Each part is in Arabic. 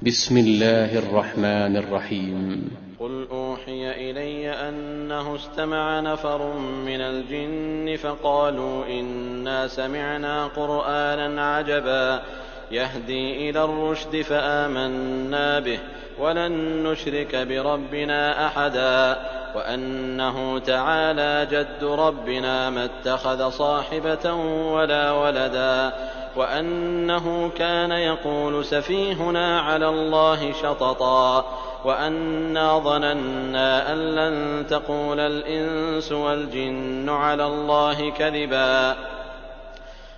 بسم الله الرحمن الرحيم. قل أوحي إلي أنه استمع نفر من الجن فقالوا إنا سمعنا قرآنا عجبا يهدي إلى الرشد فآمنا به ولن نشرك بربنا أحدا وأنه تعالى جد ربنا ما اتخذ صاحبة ولا ولدا وأنه كان يقول سفيهنا على الله شططا وأنا ظننا أن لن تقول الإنس والجن على الله كذبا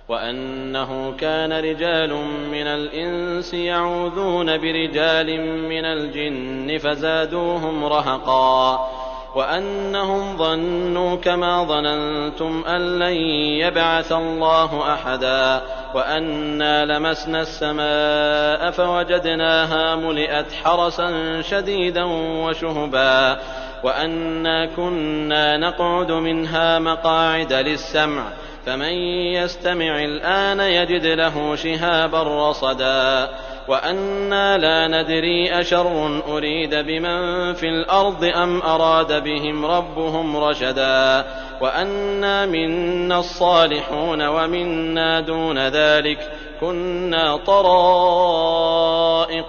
وأنه كان رجال من الإنس يعوذون برجال من الجن فزادوهم رهقا وأنهم ظنوا كما ظننتم أن لن يبعث الله أحدا وأنا لمسنا السماء فوجدناها ملئت حرسا شديدا وشهبا وأنا كنا نقعد منها مقاعد للسمع فمن يستمع الآن يجد له شهابا رصدا وأنا لا ندري أشر أريد بمن في الأرض أم أراد بهم ربهم رشدا وأنا منا الصالحون ومنا دون ذلك كنا طرائق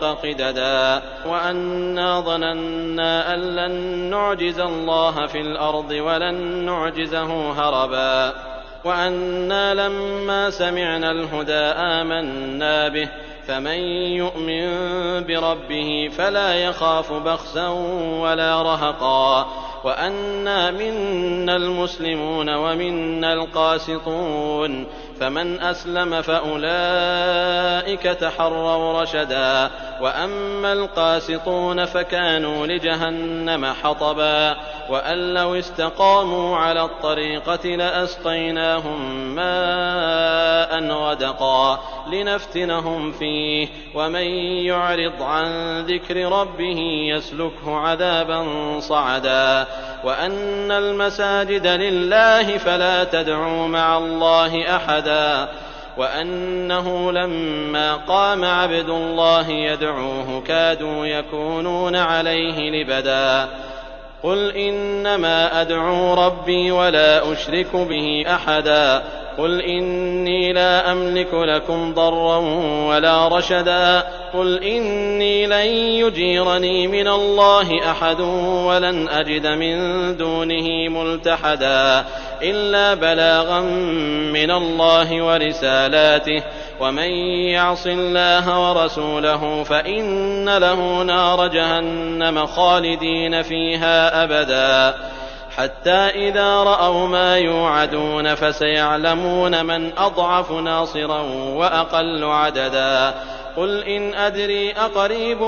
قددا وأنا ظننا أن لن نعجز الله في الأرض ولن نعجزه هربا وأنا لما سمعنا الهدى آمنا به فمن يؤمن بربه فلا يخاف بخسا ولا رهقا وأنا منا المسلمون ومنا القاسطون فمن أسلم فأولئك تحروا رشدا وأما القاسطون فكانوا لجهنم حطبا وأن لو استقاموا على الطريقة لأسقيناهم ماء غدقا لنفتنهم فيه ومن يعرض عن ذكر ربه يسلكه عذابا صعدا وأن المساجد لله فلا تدعوا مع الله أحدا وأنه لما قام عبد الله يدعوه كادوا يكونون عليه لبدا قل إنما أدعو ربي ولا أشرك به أحدا قل إني لا أملك لكم ضرا ولا رشدا قل إني لن يجيرني من الله أحد ولن أجد من دونه ملتحدا إلا بلاغا من الله ورسالاته ومن يعص الله ورسوله فإن له نار جهنم خالدين فيها أبدا حتى إذا رأوا ما يوعدون فسيعلمون من أضعف ناصرا وأقل عددا قل إن أدري أقريب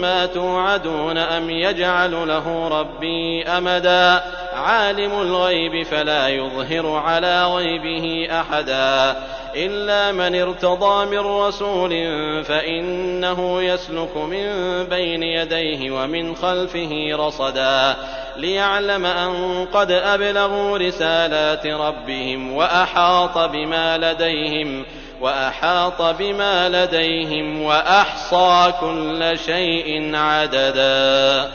ما توعدون أم يجعل له ربي أمدا عالم الغيب فلا يظهر على غيبه أحدا إلا من ارتضى من رسول فإنه يسلك من بين يديه ومن خلفه رصدا ليعلم أن قد أبلغوا رسالات ربهم وأحاط بما لديهم وأحصى كل شيء عددا.